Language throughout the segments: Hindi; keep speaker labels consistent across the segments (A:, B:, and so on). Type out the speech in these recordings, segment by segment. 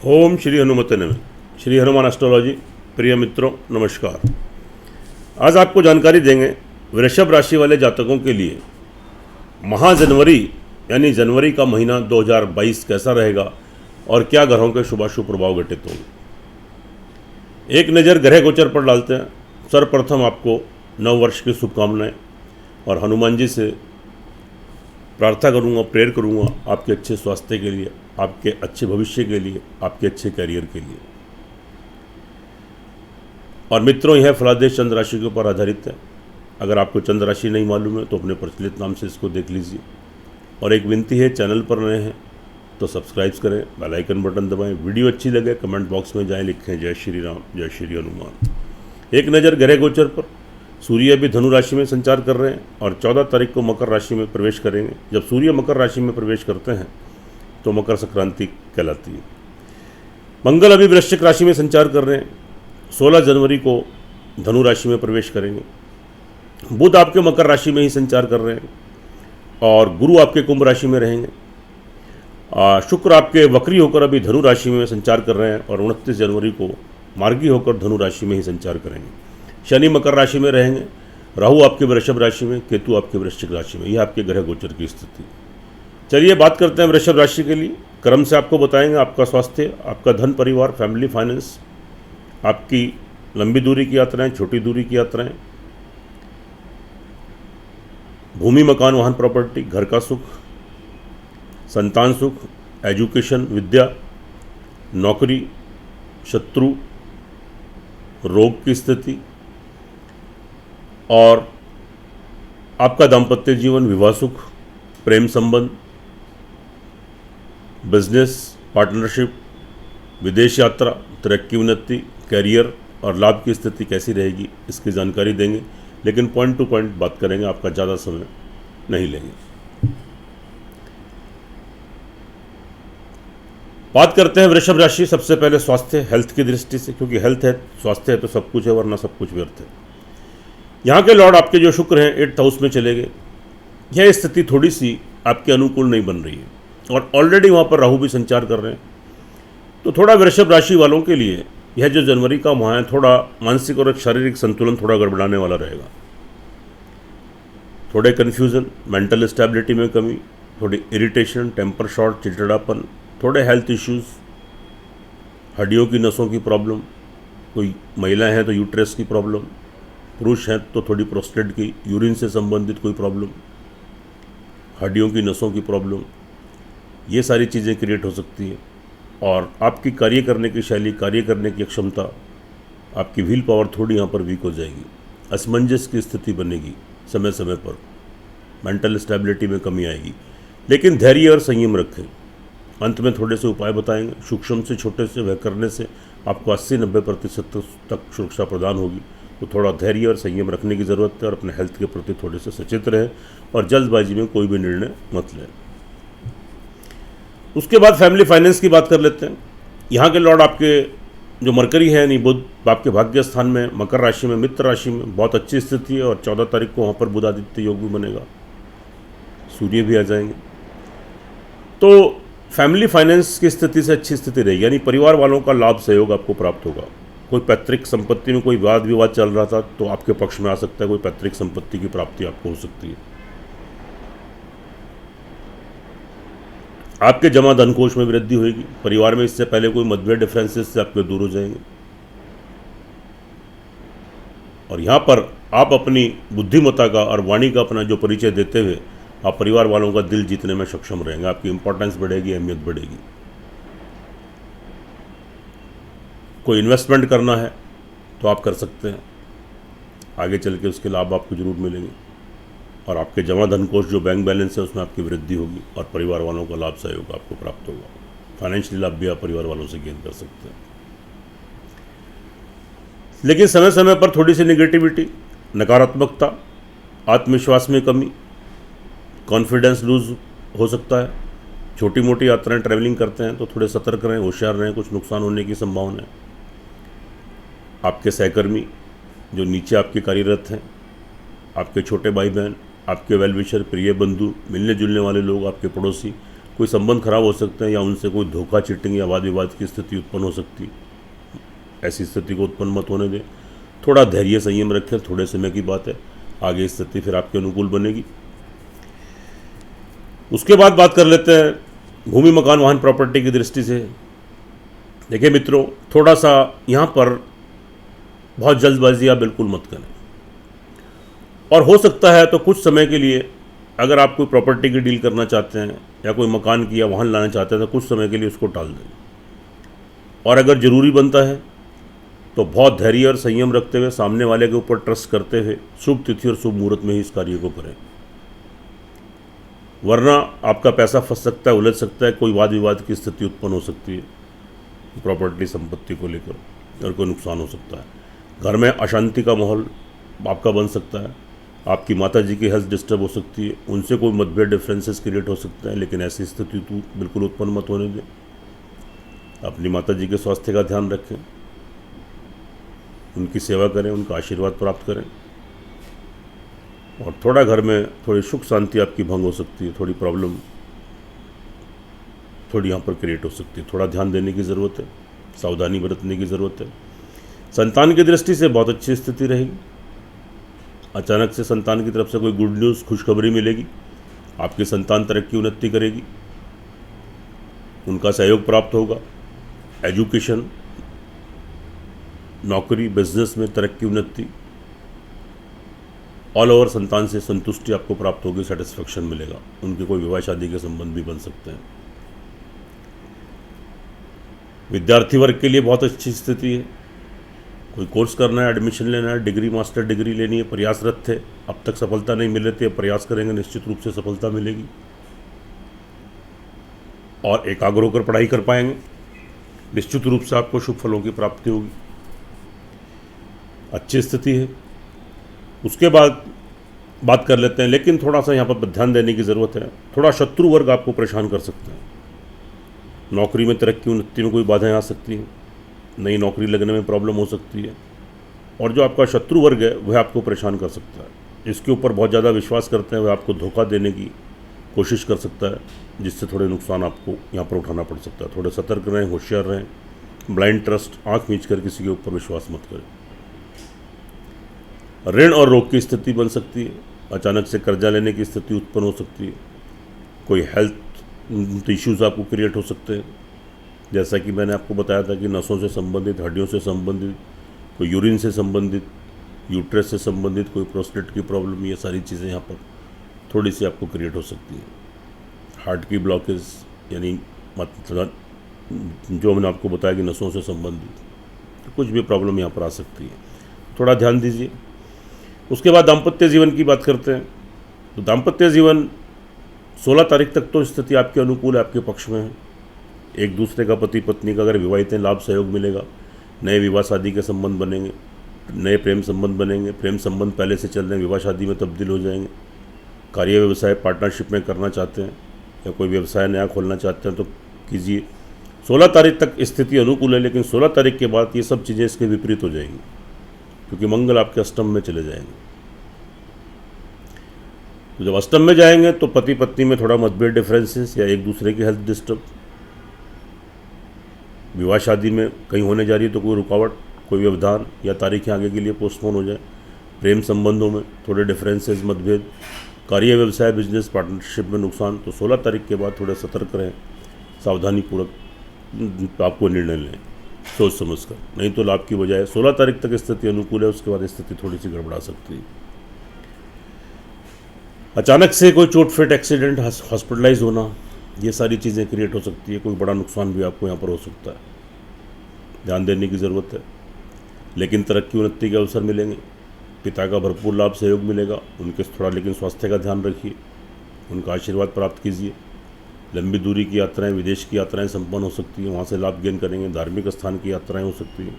A: ओम श्री हनुमते नमः। श्री हनुमान एस्ट्रोलॉजी। प्रिय मित्रों नमस्कार। आज आपको जानकारी देंगे वृषभ राशि वाले जातकों के लिए महाजनवरी यानी जनवरी का महीना 2022 कैसा रहेगा और क्या ग्रहों के शुभाशुभ प्रभाव घटित होंगे। एक नज़र ग्रह गोचर पर डालते हैं। सर्वप्रथम आपको नव वर्ष की शुभकामनाएं और हनुमान जी से प्रार्थना करूंगा, प्रेयर करूंगा आपके अच्छे स्वास्थ्य के लिए, आपके अच्छे भविष्य के लिए, आपके अच्छे करियर के लिए। और मित्रों, यह फलादेश चंद्र राशि के ऊपर आधारित है। अगर आपको चंद्र राशि नहीं मालूम है तो अपने प्रचलित नाम से इसको देख लीजिए। और एक विनती है, चैनल पर नए हैं तो सब्सक्राइब करें, बेल आइकन बटन दबाएं। वीडियो अच्छी लगे कमेंट बॉक्स में जाएं, लिखें जय श्री राम, जय श्री हनुमान। एक नज़र ग्रह गोचर पर। सूर्य भी धनु राशि में संचार कर रहे हैं और 14 तारीख को मकर राशि में प्रवेश करेंगे। जब सूर्य मकर राशि में प्रवेश करते हैं तो मकर संक्रांति कहलाती है। मंगल अभी वृश्चिक राशि में संचार कर रहे हैं। 16 जनवरी को धनु राशि में प्रवेश करेंगे। बुध आपके मकर राशि में ही संचार कर रहे हैं और गुरु आपके कुंभ राशि में रहेंगे। शुक्र आपके वक्री होकर अभी धनु राशि में संचार कर रहे हैं और 29 जनवरी को मार्गी होकर धनु राशि में ही संचार करेंगे। शनि मकर राशि में रहेंगे। राहु आपके वृषभ राशि में, केतु आपके वृश्चिक राशि में। यह आपके ग्रह गोचर की स्थिति। चलिए बात करते हैं वृषभ राशि के लिए। क्रम से आपको बताएंगे आपका स्वास्थ्य, आपका धन, परिवार, फैमिली, फाइनेंस, आपकी लंबी दूरी की यात्राएं, छोटी दूरी की यात्राएं, भूमि, मकान, वाहन, प्रॉपर्टी, घर का सुख, संतान सुख, एजुकेशन, विद्या, नौकरी, शत्रु, रोग की स्थिति और आपका दाम्पत्य जीवन, विवाह सुख, प्रेम संबंध, बिजनेस, पार्टनरशिप, विदेश यात्रा, तरक्की, उन्नति, कैरियर और लाभ की स्थिति कैसी रहेगी, इसकी जानकारी देंगे। लेकिन पॉइंट टू पॉइंट बात करेंगे, आपका ज़्यादा समय नहीं लेंगे। बात करते हैं वृषभ राशि। सबसे पहले स्वास्थ्य, हेल्थ की दृष्टि से, क्योंकि हेल्थ है, स्वास्थ्य है तो सब कुछ है, वरना सब कुछ व्यर्थ है। यहाँ के लॉर्ड आपके जो शुक्र हैं 8th हाउस में चले गए। यह स्थिति थोड़ी सी आपके अनुकूल नहीं बन रही है और ऑलरेडी वहाँ पर राहु भी संचार कर रहे हैं। तो थोड़ा वृषभ राशि वालों के लिए यह जो जनवरी का माह है, थोड़ा मानसिक और शारीरिक संतुलन थोड़ा गड़बड़ाने वाला रहेगा। थोड़े कन्फ्यूज़न, मेंटल स्टेबिलिटी में कमी, थोड़ी इरिटेशन, टेम्पर शॉर्ट, चिड़चिड़ापन, थोड़े हेल्थ इश्यूज़, हड्डियों की नसों की प्रॉब्लम, कोई महिलाएं हैं तो यूट्रस की प्रॉब्लम, पुरुष हैं तो थोड़ी प्रोस्टेट की, यूरिन से संबंधित कोई प्रॉब्लम, हड्डियों की नसों की प्रॉब्लम, ये सारी चीज़ें क्रिएट हो सकती हैं। और आपकी कार्य करने की शैली, कार्य करने की क्षमता, आपकी व्हील पावर थोड़ी यहाँ पर वीक हो जाएगी। असमंजस की स्थिति बनेगी समय समय पर, मेंटल स्टेबिलिटी में कमी आएगी। लेकिन धैर्य और संयम रखें। अंत में थोड़े से उपाय बताएंगे, सूक्ष्म से छोटे से, वह करने से आपको 80-90% तक सुरक्षा प्रदान होगी। तो थोड़ा धैर्य और संयम रखने की ज़रूरत है और अपने हेल्थ के प्रति थोड़े से सचेत रहें और जल्दबाजी में कोई भी निर्णय मत लें। उसके बाद फैमिली फाइनेंस की बात कर लेते हैं। यहाँ के लॉर्ड आपके जो मरकरी है यानी बुध, आपके भाग्य स्थान में मकर राशि में, मित्र राशि में बहुत अच्छी स्थिति है और 14 तारीख को वहाँ पर बुध आदित्य योग भी बनेगा, सूर्य भी आ जाएंगे। तो फैमिली फाइनेंस की स्थिति से अच्छी स्थिति रहेगी, यानी परिवार वालों का लाभ सहयोग आपको प्राप्त होगा। कोई पैतृक संपत्ति में कोई वाद विवाद चल रहा था तो आपके पक्ष में आ सकता है, कोई पैतृक संपत्ति की प्राप्ति आपको हो सकती है। आपके जमा धन कोष में वृद्धि होगी। परिवार में इससे पहले कोई मतभेद, डिफरेंसेस से आपके दूर हो जाएंगे। और यहाँ पर आप अपनी बुद्धिमत्ता का और वाणी का अपना जो परिचय देते हुए आप परिवार वालों का दिल जीतने में सक्षम रहेंगे। आपकी इंपॉर्टेंस बढ़ेगी, अहमियत बढ़ेगी। कोई इन्वेस्टमेंट करना है तो आप कर सकते हैं, आगे चल के उसके लाभ आपको जरूर मिलेंगे। और आपके जमा धन कोष जो बैंक बैलेंस है उसमें आपकी वृद्धि होगी और परिवार वालों का लाभ सहयोग आपको प्राप्त होगा। फाइनेंशियल लाभ भी आप परिवार वालों से गेन कर सकते हैं। लेकिन समय समय पर थोड़ी सी नेगेटिविटी, नकारात्मकता, आत्मविश्वास में कमी, कॉन्फिडेंस लूज हो सकता है। छोटी मोटी यात्राएं, ट्रैवलिंग करते हैं तो थोड़े सतर्क रहें, होशियार रहें, कुछ नुकसान होने की संभावना है। आपके सहकर्मी जो नीचे आपके कार्यरत हैं, आपके छोटे भाई बहन, आपके वेल विशर, प्रिय बंधु, मिलने जुलने वाले लोग, आपके पड़ोसी, कोई संबंध खराब हो सकते हैं या उनसे कोई धोखा, चीटिंग या वाद विवाद की स्थिति उत्पन्न हो सकती है। ऐसी स्थिति को उत्पन्न मत होने दें। थोड़ा धैर्य संयम रखें, थोड़े समय की बात है, आगे स्थिति फिर आपके अनुकूल बनेगी। उसके बाद बात कर लेते हैं भूमि, मकान, वाहन, प्रॉपर्टी की दृष्टि से। देखिए मित्रों, थोड़ा सा यहाँ पर बहुत जल्दबाजी आप बिल्कुल मत करें, और हो सकता है तो कुछ समय के लिए अगर आप कोई प्रॉपर्टी की डील करना चाहते हैं या कोई मकान की या वाहन लाना चाहते हैं तो कुछ समय के लिए उसको टाल दें, और अगर ज़रूरी बनता है तो बहुत धैर्य और संयम रखते हुए, सामने वाले के ऊपर ट्रस्ट करते हुए शुभ तिथि और शुभ मुहूर्त में ही इस कार्य को करें, वरना आपका पैसा फंस सकता है, उलझ सकता है, कोई वाद विवाद की स्थिति उत्पन्न हो सकती है प्रॉपर्टी संपत्ति को लेकर, और कोई नुकसान हो सकता है। घर में अशांति का माहौल आपका बन सकता है, आपकी माता जी की हेल्थ डिस्टर्ब हो सकती है, उनसे कोई मतभेद, डिफरेंसेस क्रिएट हो सकते हैं, लेकिन ऐसी स्थिति तो बिल्कुल उत्पन्न मत होने दें। अपनी माता जी के स्वास्थ्य का ध्यान रखें, उनकी सेवा करें, उनका आशीर्वाद प्राप्त करें, और थोड़ा घर में थोड़ी सुख शांति आपकी भंग हो सकती है, थोड़ी प्रॉब्लम थोड़ी यहाँ पर क्रिएट हो सकती है। थोड़ा ध्यान देने की ज़रूरत है, सावधानी बरतने की ज़रूरत है। संतान की दृष्टि से बहुत अच्छी स्थिति रहेगी। अचानक से संतान की तरफ से कोई गुड न्यूज़, खुशखबरी मिलेगी, आपकी संतान तरक्की उन्नति करेगी, उनका सहयोग प्राप्त होगा। एजुकेशन, नौकरी, बिजनेस में तरक्की उन्नति, ऑल ओवर संतान से संतुष्टि आपको प्राप्त होगी, सेटिस्फेक्शन मिलेगा। उनके कोई विवाह शादी के संबंध भी बन सकते हैं। विद्यार्थी वर्ग के लिए बहुत अच्छी स्थिति है। कोई कोर्स करना है, एडमिशन लेना है, डिग्री, मास्टर डिग्री लेनी है, प्रयासरत थे, अब तक सफलता नहीं मिल रही थी, प्रयास करेंगे, निश्चित रूप से सफलता मिलेगी, और एकाग्र होकर पढ़ाई कर पाएंगे, निश्चित रूप से आपको शुभ फलों की प्राप्ति होगी। अच्छी स्थिति है। उसके बाद बात कर लेते हैं, लेकिन थोड़ा सा यहाँ पर ध्यान देने की ज़रूरत है। थोड़ा शत्रु वर्ग आपको परेशान कर सकते हैं। नौकरी में तरक्की उन्नति में कोई बाधाएं आ सकती हैं, नई नौकरी लगने में प्रॉब्लम हो सकती है, और जो आपका शत्रु वर्ग है वह आपको परेशान कर सकता है। इसके ऊपर बहुत ज़्यादा विश्वास करते हैं, वह आपको धोखा देने की कोशिश कर सकता है, जिससे थोड़े नुकसान आपको यहाँ पर उठाना पड़ सकता है। थोड़े सतर्क रहें, होशियार रहें। ब्लाइंड ट्रस्ट, आँख मीच कर किसी के ऊपर विश्वास मत करें। ऋण और रोग की स्थिति बन सकती है। अचानक से कर्जा लेने की स्थिति उत्पन्न हो सकती है। कोई हेल्थ इश्यूज़ आपको क्रिएट हो सकते हैं, जैसा कि मैंने आपको बताया था कि नसों से संबंधित, हड्डियों से संबंधित, कोई यूरिन से संबंधित, यूट्रस से संबंधित कोई प्रोस्टेट की प्रॉब्लम, ये सारी चीज़ें यहाँ पर थोड़ी सी आपको क्रिएट हो सकती है। हार्ट की ब्लॉकेज, यानी मतलब जो मैंने आपको बताया कि नसों से संबंधित, तो कुछ भी प्रॉब्लम यहाँ पर आ सकती है, थोड़ा ध्यान दीजिए। उसके बाद दाम्पत्य जीवन की बात करते हैं। तो दाम्पत्य जीवन 16 तारीख तक तो स्थिति आपके अनुकूल है, आपके पक्ष में है। एक दूसरे का, पति पत्नी का अगर विवाहित हैं, लाभ सहयोग मिलेगा। नए विवाह शादी के संबंध बनेंगे, नए प्रेम संबंध बनेंगे। प्रेम संबंध पहले से चल रहे हैं, विवाह शादी में तब्दील हो जाएंगे। कार्य व्यवसाय पार्टनरशिप में करना चाहते हैं या कोई व्यवसाय नया खोलना चाहते हैं तो कीजिए। 16 तारीख तक स्थिति अनुकूल है, लेकिन 16 तारीख के बाद ये सब चीज़ें इसके विपरीत हो जाएंगी, क्योंकि मंगल आपके अष्टम में चले जाएंगे। तो जब अष्टम में जाएंगे तो पति पत्नी में थोड़ा मतभेद, डिफरेंसेस, या एक दूसरे की हेल्थ डिस्टर्ब, विवाह शादी में कहीं होने जा रही है तो कोई रुकावट, कोई व्यवधान या तारीखें आगे के लिए पोस्टपोन हो जाए। प्रेम संबंधों में थोड़े डिफरेंसेस, मतभेद, कार्य व्यवसाय, बिजनेस पार्टनरशिप में नुकसान। तो 16 तारीख के बाद थोड़े सतर्क रहें, सावधानीपूर्वक आपको निर्णय लें, सोच समझ कर, नहीं तो लाभ की बजाय 16 तारीख तक स्थिति अनुकूल है, उसके बाद स्थिति थोड़ी सी गड़बड़ा सकती है। अचानक से कोई चोट फेट, एक्सीडेंट, हॉस्पिटलाइज होना, ये सारी चीज़ें क्रिएट हो सकती है। कोई बड़ा नुकसान भी आपको यहाँ पर हो सकता है, ध्यान देने की ज़रूरत है। लेकिन तरक्की उन्नति के अवसर मिलेंगे, पिता का भरपूर लाभ सहयोग मिलेगा। उनके थोड़ा लेकिन स्वास्थ्य का ध्यान रखिए, उनका आशीर्वाद प्राप्त कीजिए। लंबी दूरी की यात्राएं, विदेश की यात्राएं संपन्न हो सकती हैं, वहाँ से लाभ गेन करेंगे। धार्मिक स्थान की यात्राएं हो सकती हैं।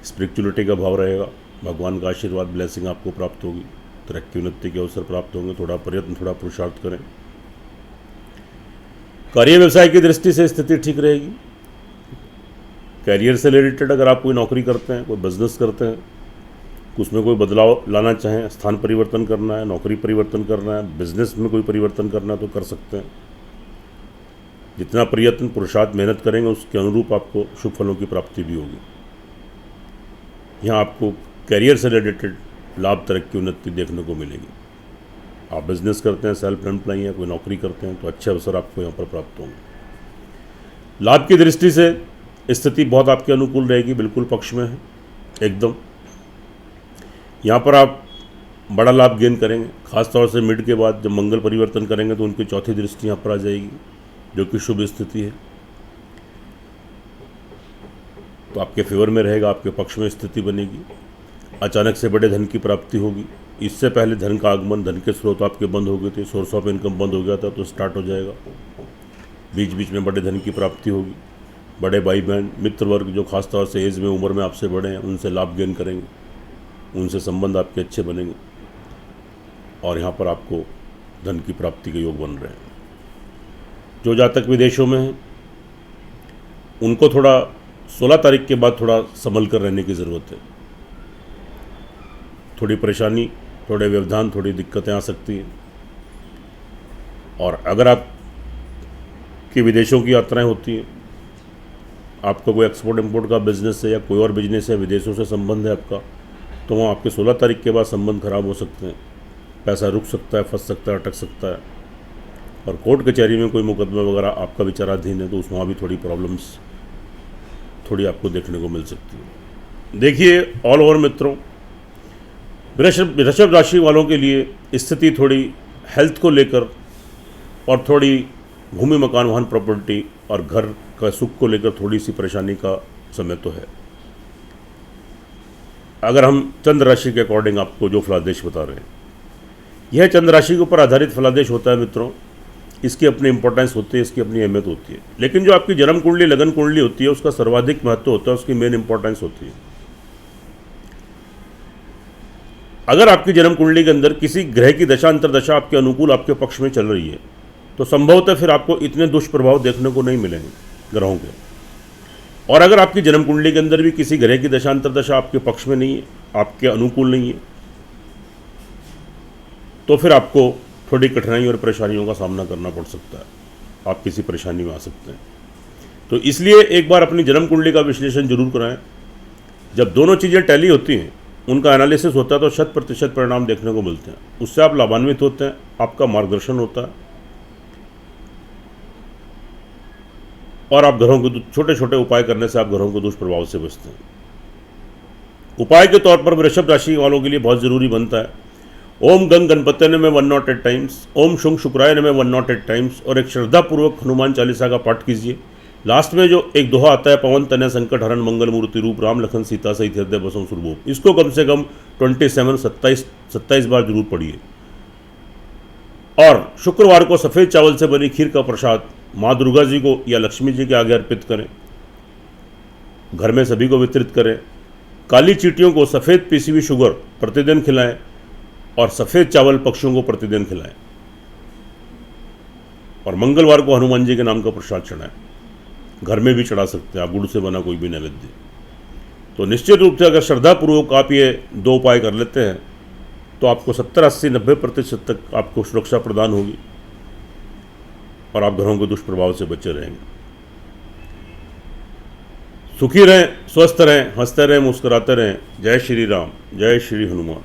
A: स्पिरिचुअलिटी का भाव रहेगा, भगवान का आशीर्वाद, ब्लेसिंग आपको प्राप्त होगी। तरक्की उन्नति के अवसर प्राप्त होंगे। थोड़ा प्रयत्न, थोड़ा पुरुषार्थ करें। कार्य व्यवसाय की दृष्टि से स्थिति ठीक रहेगी। कैरियर से रिलेटेड अगर आप कोई नौकरी करते हैं, कोई बिजनेस करते हैं, उसमें कोई बदलाव लाना चाहें, स्थान परिवर्तन करना है, नौकरी परिवर्तन करना है, बिजनेस में कोई परिवर्तन करना है तो कर सकते हैं। जितना प्रयत्न पुरुषार्थ मेहनत करेंगे उसके अनुरूप आपको शुभ फलों की प्राप्ति भी होगी। यहाँ आपको कैरियर से रिलेटेड लाभ, तरक्की, उन्नति देखने को मिलेगी। आप बिजनेस करते हैं, सेल्फ एम्प्लॉय हैं, कोई नौकरी करते हैं तो अच्छे अवसर आपको यहाँ पर प्राप्त होंगे। लाभ की दृष्टि से स्थिति बहुत आपके अनुकूल रहेगी, बिल्कुल पक्ष में है एकदम। यहाँ पर आप बड़ा लाभ गेन करेंगे, खासतौर से मिड के बाद जब मंगल परिवर्तन करेंगे तो उनकी चौथी दृष्टि यहाँ पर आ जाएगी, जो कि शुभ स्थिति है। तो आपके फेवर में रहेगा, आपके पक्ष में स्थिति बनेगी। अचानक से बड़े धन की प्राप्ति होगी। इससे पहले धन का आगमन, धन के स्रोत आपके बंद हो गए थे, सोर्स ऑफ इनकम बंद हो गया था, तो स्टार्ट हो जाएगा। बीच बीच में बड़े धन की प्राप्ति होगी। बड़े भाई बहन, मित्र वर्ग जो खासतौर से एज में, उम्र में आपसे बड़े हैं, उनसे लाभ गेन करेंगे, उनसे संबंध आपके अच्छे बनेंगे और यहाँ पर आपको धन की प्राप्ति के योग बन रहे हैं। जो जातक विदेशों में हैं उनको थोड़ा 16 तारीख के बाद थोड़ा संभल कर रहने की ज़रूरत है। थोड़ी परेशानी, थोड़े व्यवधान, थोड़ी दिक्कतें आ सकती हैं। और अगर आप की विदेशों की यात्राएं होती हैं, आपका कोई एक्सपोर्ट इंपोर्ट का बिजनेस है या कोई और बिजनेस है, विदेशों से संबंध है आपका, तो वहाँ आपके 16 तारीख के बाद संबंध खराब हो सकते हैं। पैसा रुक सकता है, फंस सकता है, अटक सकता है। और कोर्ट कचहरी में कोई मुकदमा वगैरह आपका विचाराधीन है तो उसमें भी थोड़ी प्रॉब्लम्स थोड़ी आपको देखने को मिल सकती है। देखिए ऑल ओवर मित्रों, वृषभ राशि वालों के लिए स्थिति थोड़ी हेल्थ को लेकर और थोड़ी भूमि, मकान, वाहन, प्रॉपर्टी और घर का सुख को लेकर थोड़ी सी परेशानी का समय तो है। अगर हम चंद्र राशि के अकॉर्डिंग आपको जो फलादेश बता रहे हैं, यह चंद्र राशि के ऊपर आधारित फलादेश होता है मित्रों। इसकी अपनी इंपॉर्टेंस होती है, इसकी अपनी अहमियत होती है। लेकिन जो आपकी जन्म कुंडली, लगन कुंडली होती है, उसका सर्वाधिक महत्व होता है, उसकी मेन इंपॉर्टेंस होती है। अगर आपकी जन्म कुंडली के अंदर किसी ग्रह की दशा, अंतरदशा आपके अनुकूल, आपके पक्ष में चल रही है, तो संभवतः फिर आपको इतने दुष्प्रभाव देखने को नहीं मिलेंगे ग्रहों के। और अगर आपकी जन्म कुंडली के अंदर भी किसी ग्रह की दशा, अंतरदशा आपके पक्ष में नहीं है, आपके अनुकूल नहीं है, तो फिर आपको थोड़ी कठिनाई और परेशानियों का सामना करना पड़ सकता है। आप किसी परेशानी में आ सकते हैं। तो इसलिए एक बार अपनी जन्म कुंडली का विश्लेषण जरूर कराएं। जब दोनों चीज़ें टैली होती हैं, उनका एनालिसिस होता है, तो 100% परिणाम देखने को मिलते हैं। उससे आप लाभान्वित होते हैं, आपका मार्गदर्शन होता है और आप घरों के छोटे छोटे उपाय करने से आप घरों के दुष्प्रभाव से बचते हैं। उपाय के तौर पर वृषभ राशि वालों के लिए बहुत ज़रूरी बनता है ओम गंग गणपत्य नमः 108 टाइम्स, ओम शुंग शुक्राय नमः 108 टाइम्स और एक श्रद्धापूर्वक हनुमान चालीसा का पाठ कीजिए। लास्ट में जो एक दोहा आता है, पवन तनय संकट हरण मंगल मूर्ति रूप, राम लखन सीता सहित हृदय बसों सुरभूप, इसको कम से कम 27 बार जरूर पढ़िए। और शुक्रवार को सफ़ेद चावल से बनी खीर का प्रसाद माँ दुर्गा जी को या लक्ष्मी जी के आगे अर्पित करें। घर में सभी को वितरित करें। काली चींटियों को सफ़ेद पीसी हुई शुगर प्रतिदिन खिलाएं और सफ़ेद चावल पक्षियों को प्रतिदिन खिलाएं। और मंगलवार को हनुमान जी के नाम का प्रसाद चढ़ाएं। घर में भी चढ़ा सकते हैं आप, गुड़ से बना कोई भी नैवेद्य। तो निश्चित रूप से अगर श्रद्धापूर्वक आप ये 2 उपाय कर लेते हैं तो आपको 70, 80, 90% तक आपको सुरक्षा प्रदान होगी और आप घरों के दुष्प्रभाव से बचे रहेंगे। सुखी रहें, स्वस्थ रहें, हंसते रहें, मुस्कुराते रहें। जय श्री राम, जय श्री हनुमान।